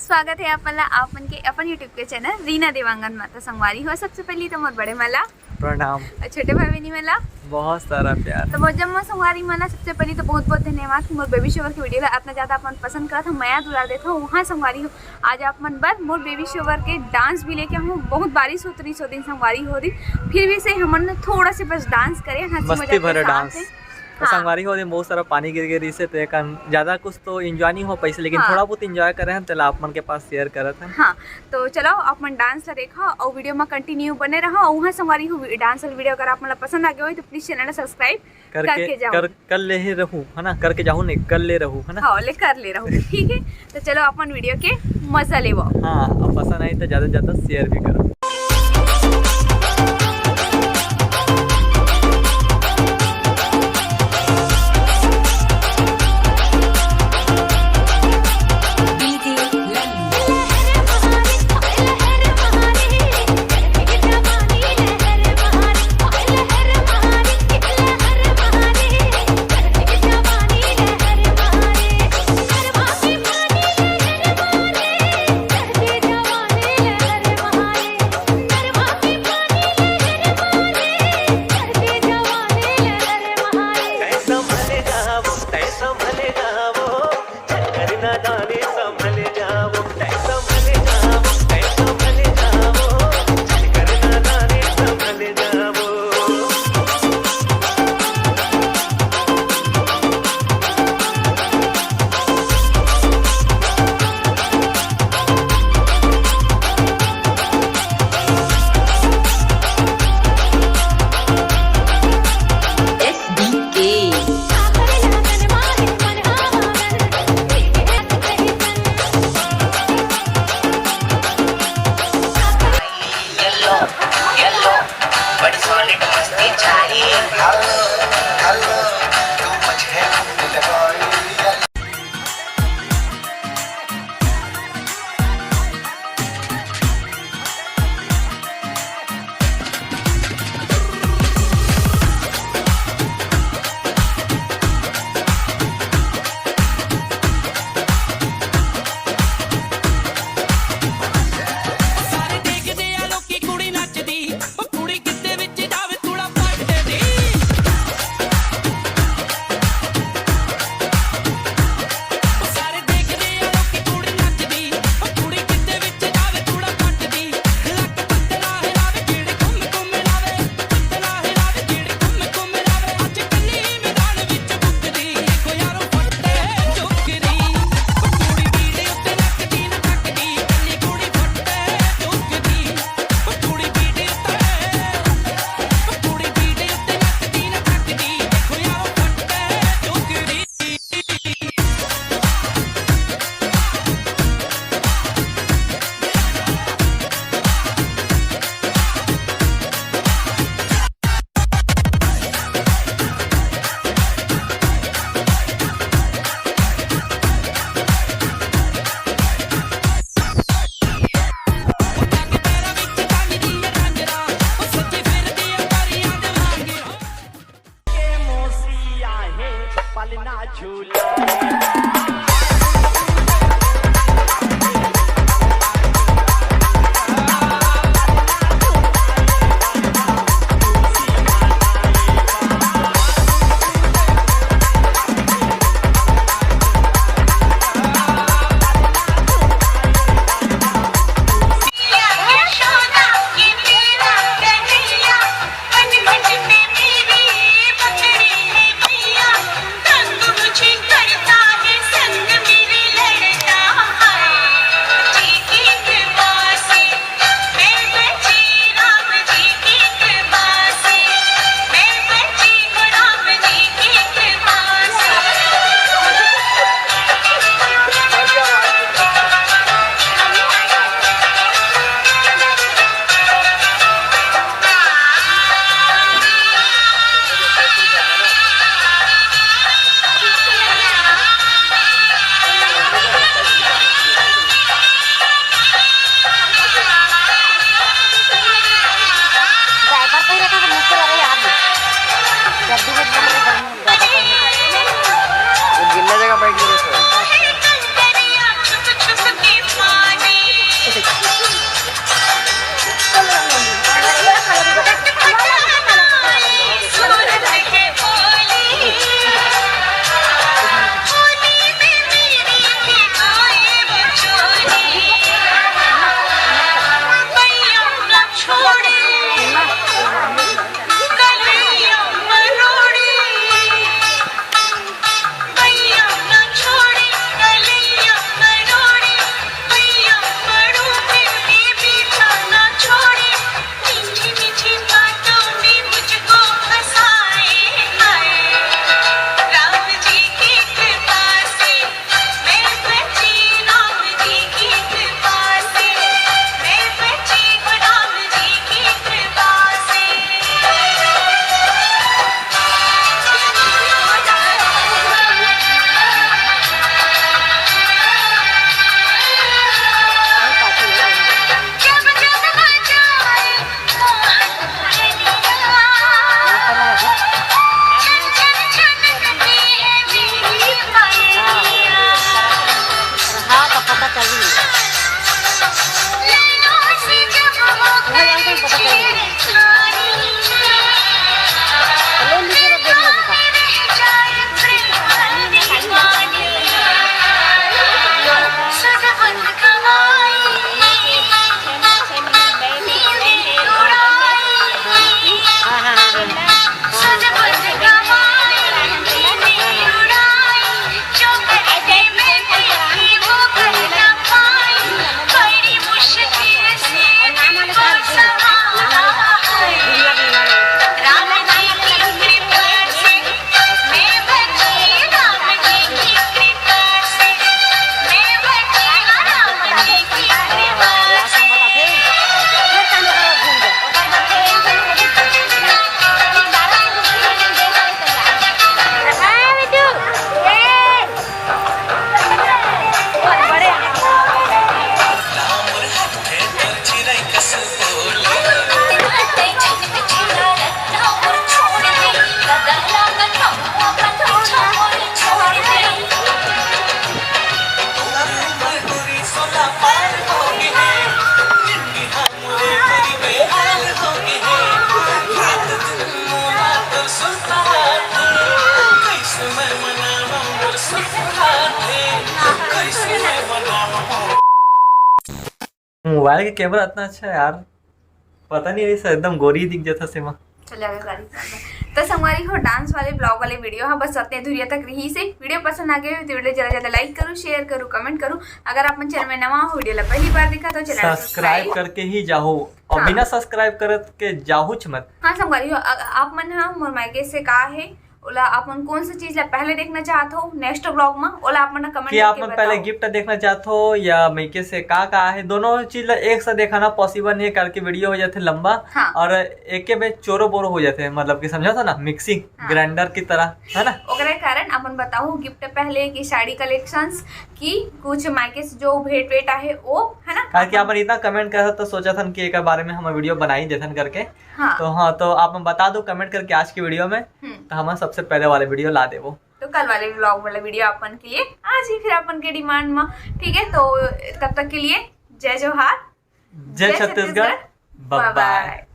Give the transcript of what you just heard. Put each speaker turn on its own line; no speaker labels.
स्वागत है आपन के अपन यूट्यूब के चैनल रीना देवांगन माता संगवारी हो। सबसे पहले तो मोर बड़े मला
प्रणाम,
छोटे भाई बहनी मला
बहुत सारा प्यार।
तो मोर जम्मा संगवारी मला सबसे पहले तो बहुत बहुत धन्यवाद मोर बेबी शोवर की वीडियो ला इतना ज्यादा अपन पसंद करत हम माया दुलार देत हो। वहाँ संगवारी हो आज आप मन बर मोर बेबी शोवर के डांस भी लेके हूँ। बहुत बारिश होती सो दिन संगवारी हो रही, फिर भी से हमन थोड़ा से बस डांस करे, हंसी
मस्ती भरे
मजाक
डांस। तो संगवारी हो बहुत सारा पानी गिर गई से, तो एक ज्यादा कुछ तो एंजॉय नहीं हो पैसे, लेकिन थोड़ा बहुत एंजॉय करे हैं तो आप मन के पास शेयर करत हैं।
हाँ, तो चलो आप मन डांस ला देखो और वीडियो में कंटिन्यू बने रहो। और वहाँ संगवारी हो डांस वाली वीडियो अगर आप मन पसंद आ गया हो तो प्लीज चैनल सब्सक्राइब करके जाओ।
कर ले ही रहूं है ना, करके जाऊं नहीं कर ले रहूं है ना।
हाँ, कर ले रहूं, ठीक है। तो चलो अपन वीडियो के मजा ले।
हाँ, अब पसंद आई तो ज्यादा से ज्यादा शेयर भी करो।
Chingari
मोबाइल के कैमरा इतना अच्छा है यार, पता नहीं ऐसा एकदम गोरी दिख जाता सीमा।
चलिए आगे गाड़ी तो संगवारी हो डांस वाले ब्लॉग वाले वीडियो हाँ बस अतने दूरिया तक रही से। वीडियो पसंद आ गए तो वीडियो ज़्यादा लाइक करो, शेयर करो, कमेंट करो। अगर आप चैनल में नवा हो, वीडियो ला पहली बार देखा तो चैनल
सब्सक्राइब करके ही जाओ और
हाँ।
बिना सब्सक्राइब करके जाओ मत।
हाँ संगवारी हो आप मन हाँ मोर मायके से का है ओला आपन कौन सा चीज ला पहले देखना चाहते हो नेक्स्ट ब्लॉग में ओला आप मन कमेंट
कि आप पहले गिफ्ट देखना चाहते हो या मैके से का है, दोनों चीज ला एक साथ दिखाना पॉसिबल नहीं है करके वीडियो हो जाते लंबा।
हाँ।
और एक में चोरो बोरो हो जाते हैं, मतलब कि समझा था ना, मिक्सिंग
हाँ।
ग्राइंडर की तरह है ना।
ओकरे कारण अपन बताओ गिफ्ट पहले की साड़ी कलेक्शंस की कुछ मायके से जो भेंट वेट है वो है ना,
कि अपन इतना कमेंट करा तो सोचा था कि एक बारे में हम वीडियो बनाई देथन करके।
हाँ।
तो आप बता दो कमेंट करके आज की वीडियो में, तो हम सबसे पहले वाले वीडियो ला दे वो।
तो कल वाले व्लॉग वाला वीडियो अपन के लिए आज ही फिर अपन के डिमांड में, ठीक है। तो तब तक के लिए जय जोहार,
जय छत्तीसगढ़, बाय बाय।